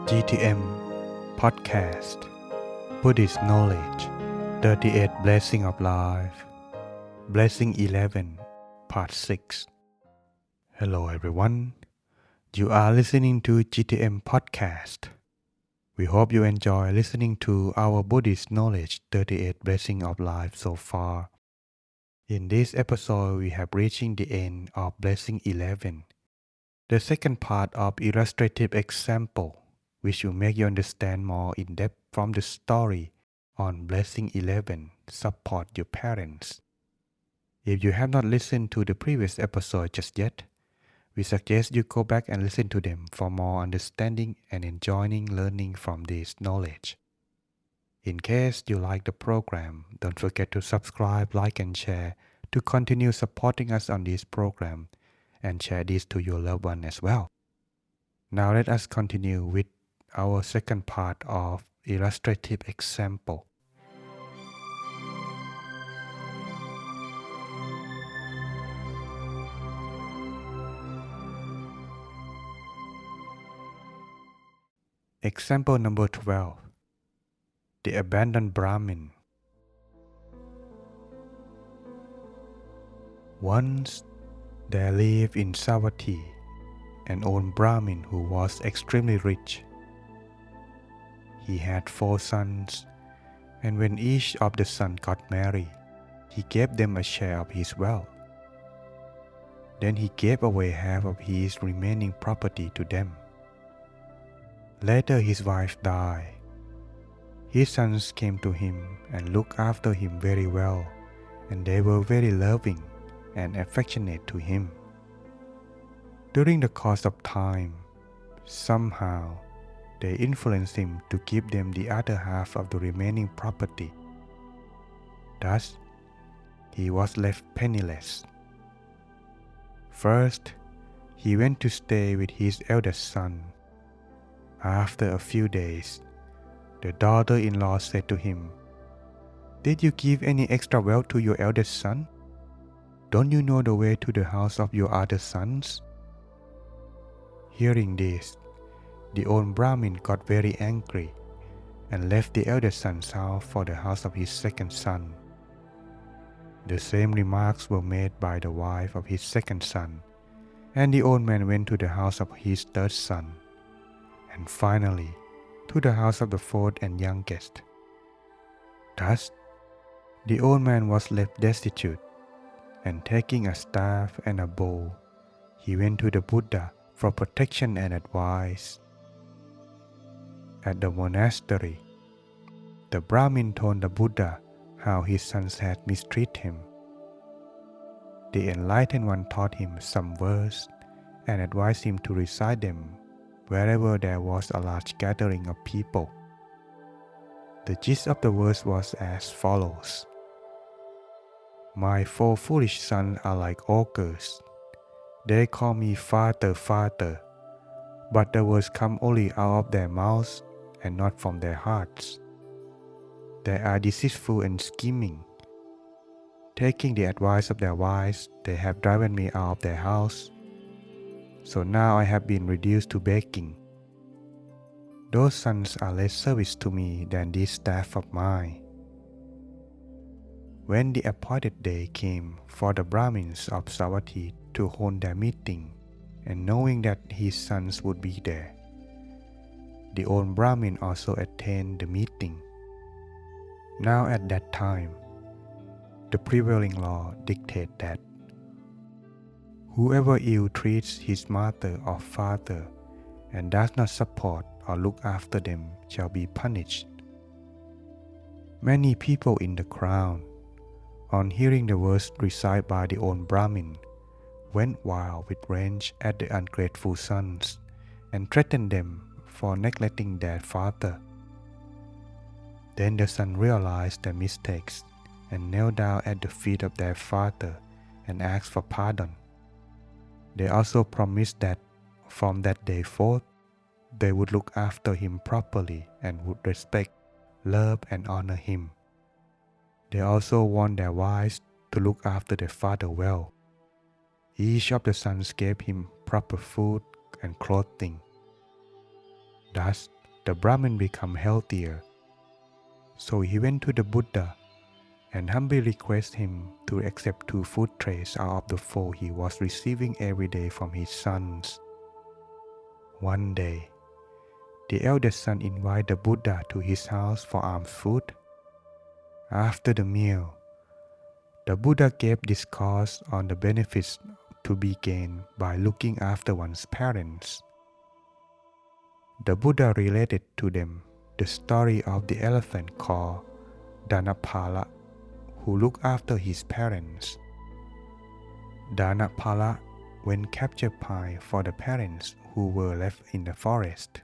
GTM Podcast Buddhist Knowledge 38 Blessing of Life Blessing 11 Part 6. Hello everyone. You are listening to GTM Podcast. We hope you enjoy listening to our Buddhist Knowledge 38 Blessing of Life so far. In this episode, we have reaching the end of Blessing 11, the second part of illustrative example, which will make you understand more in depth from the story on Blessing 11, Support Your Parents. If you have not listened to the previous episode just yet, we suggest you go back and listen to them for more understanding and enjoying learning from this knowledge. In case you like the program, don't forget to subscribe, like, and share to continue supporting us on this program and share this to your loved one as well. Now let us continue with our second part of illustrative example. Example number 12. The abandoned Brahmin. Once there lived in Savatthi an old Brahmin who was extremely rich. He had 4 sons, and when each of the sons got married, he gave them a share of his wealth. Then he gave away half of his remaining property to them. Later his wife died. His sons came to him and looked after him very well, and they were very loving and affectionate to him. During the course of time, somehow they influenced him to give them the other half of the remaining property. Thus, he was left penniless. First, he went to stay with his eldest son. After a few days, the daughter-in-law said to him, "Did you give any extra wealth to your eldest son? Don't you know the way to the house of your other sons?" Hearing this, the old Brahmin got very angry and left the eldest son's house for the house of his second son. The same remarks were made by the wife of his second son, and the old man went to the house of his third son, and finally to the house of the fourth and youngest. Thus, the old man was left destitute, and taking a staff and a bow, he went to the Buddha for protection and advice. At the monastery, the Brahmin told the Buddha how his sons had mistreated him. The enlightened one taught him some verse and advised him to recite them wherever there was a large gathering of people. The gist of the verse was as follows: "My 4 foolish sons are like ogres. They call me Father, Father, but the words come only out of their mouths and not from their hearts. They are deceitful and scheming. Taking the advice of their wives, they have driven me out of their house. So now I have been reduced to begging. Those sons are less service to me than this staff of mine." When the appointed day came for the Brahmins of Savatthi to hold their meeting, and knowing that his sons would be there, the old Brahmin also attended the meeting. Now at that time, the prevailing law dictated that whoever ill-treats his mother or father and does not support or look after them shall be punished. Many people in the crowd, on hearing the words recited by the old Brahmin, went wild with rage at the ungrateful sons and threatened them for neglecting their father. Then the sons realized their mistakes and knelt down at the feet of their father and asked for pardon. They also promised that from that day forth, they would look after him properly and would respect, love, and honor him. They also warned their wives to look after their father well. Each of the sons gave him proper food and clothing. Thus, the Brahmin become healthier. So he went to the Buddha and humbly requested him to accept 2 food trays out of the 4 he was receiving every day from his sons. One day, the eldest son invited the Buddha to his house for alms food. After the meal, the Buddha gave discourse on the benefits to be gained by looking after one's parents. The Buddha related to them the story of the elephant called Dhammakaya, who looked after his parents. Dhammakaya went capture pie for the parents who were left in the forest.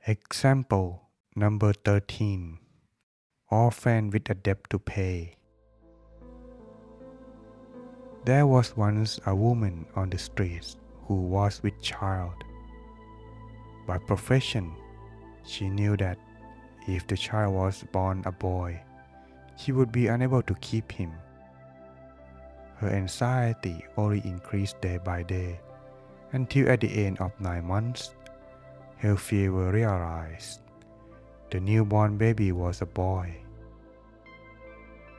Example number 13. Orphan with a debt to pay. There was once a woman on the streets who was with child. By profession, she knew that if the child was born a boy, she would be unable to keep him. Her anxiety only increased day by day, until at the end of 9 months, her fear was realized. The newborn baby was a boy.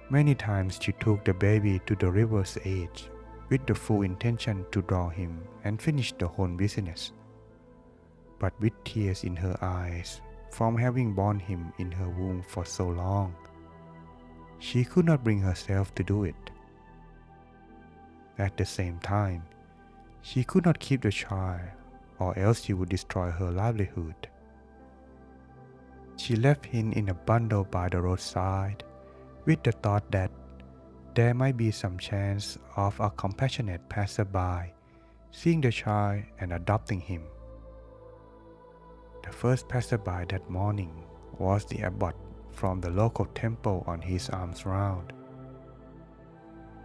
Many times she took the baby to the river's edge with the full intention to draw him and finish the whole business. But with tears in her eyes from having borne him in her womb for so long, she could not bring herself to do it. At the same time, she could not keep the child, or else she would destroy her livelihood. She left him in a bundle by the roadside with the thought that there might be some chance of a compassionate passerby seeing the child and adopting him. The first passerby that morning was the abbot from the local temple on his alms round.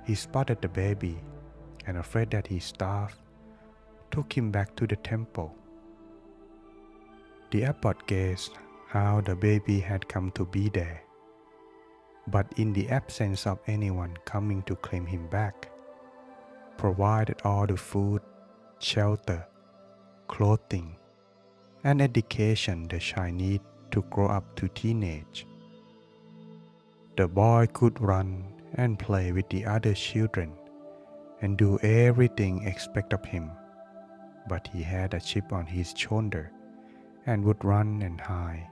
He spotted the baby and, afraid that he starved, took him back to the temple. The abbot guessed how the baby had come to be there, but in the absence of anyone coming to claim him back, provided all the food, shelter, clothing, and education the child needed to grow up to teenage. The boy could run and play with the other children and do everything expected of him, but he had a chip on his shoulder and would run and hide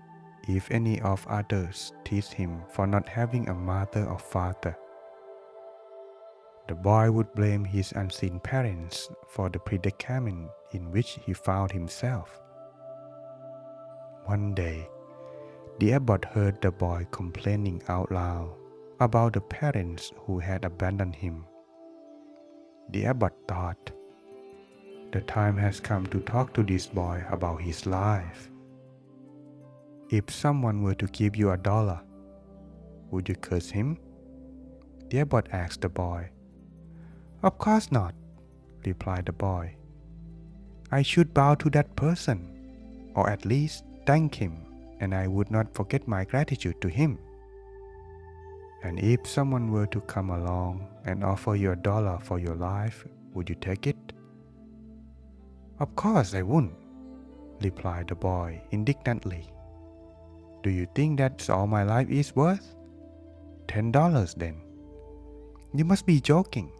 if any of others teased him for not having a mother or father. The boy would blame his unseen parents for the predicament in which he found himself. One day, the abbot heard the boy complaining out loud about the parents who had abandoned him. The abbot thought, the time has come to talk to this boy about his life. If someone were to give you $1, would you curse him? The abbot asked the boy. Of course not, replied the boy. I should bow to that person, or at least thank him, and I would not forget my gratitude to him. And if someone were to come along and offer you $1 for your life, would you take it? Of course I wouldn't, replied the boy indignantly. Do you think that's all my life is worth? $10 then. You must be joking.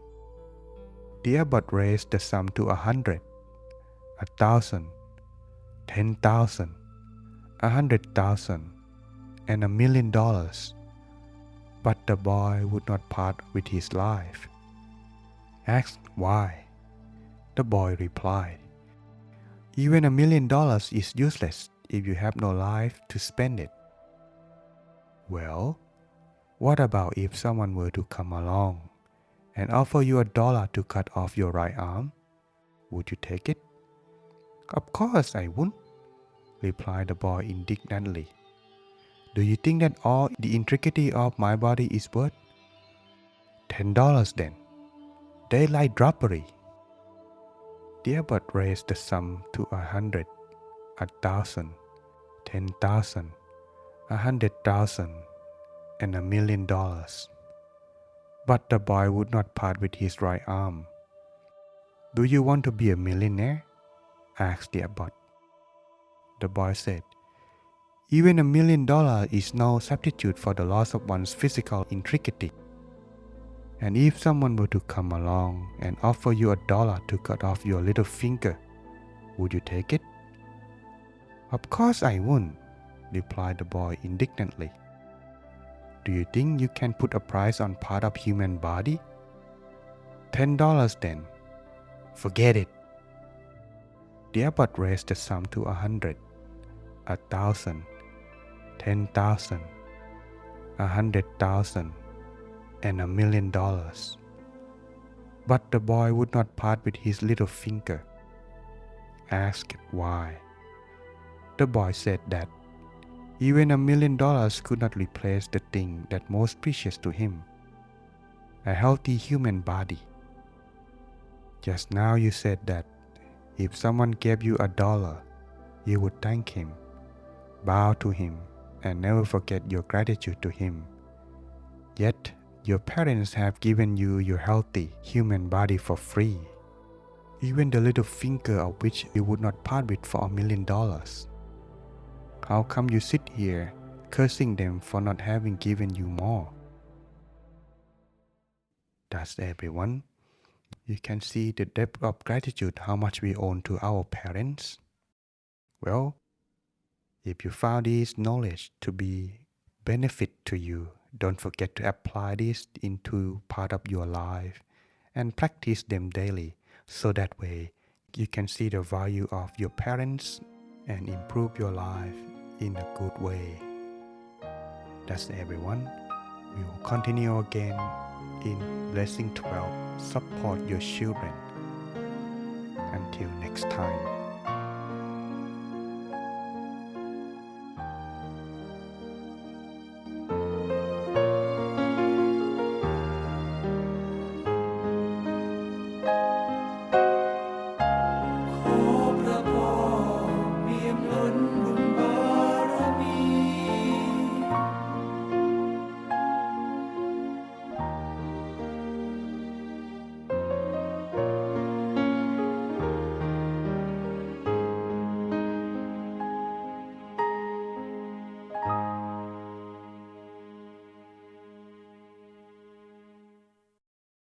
The abbot raised the sum to 100, 1,000, 10,000, 100,000, and $1,000,000. But the boy would not part with his life. Asked why, the boy replied, even $1,000,000 is useless if you have no life to spend it. Well, what about if someone were to come along and offer you $1 to cut off your right arm? Would you take it? Of course I wouldn't, replied the boy indignantly. Do you think that all the intricacy of my body is worth? $10 then. Daylight robbery. The abbot raised the sum to 100, 1,000, 10,000, 100,000, and $1 million. But the boy would not part with his right arm. "Do you want to be a millionaire?" asked the abbot. The boy said, "Even $1 million is no substitute for the loss of one's physical integrity. And if someone were to come along and offer you $1 to cut off your little finger, would you take it?" "Of course I wouldn't," replied the boy indignantly. "Do you think you can put a price on part of human body?" $10 then." "Forget it." The abbot raised the sum to 100, 1,000, 10,000, 100,000, and $1 million. But the boy would not part with his little finger. Asked why, the boy said that even $1 million could not replace the thing that most precious to him, a healthy human body. Just now you said that if someone gave you $1, you would thank him, bow to him, and never forget your gratitude to him. Yet your parents have given you your healthy human body for free, even the little finger of which you would not part with for $1 million. How come you sit here cursing them for not having given you more? Thus, everyone, you can see the depth of gratitude, how much we owe to our parents. Well, if you found this knowledge to be benefit to you, don't forget to apply this into part of your life and practice them daily, so that way you can see the value of your parents and improve your life in a good way. That's everyone. We will continue again in Blessing 12. Support your children. Until next time.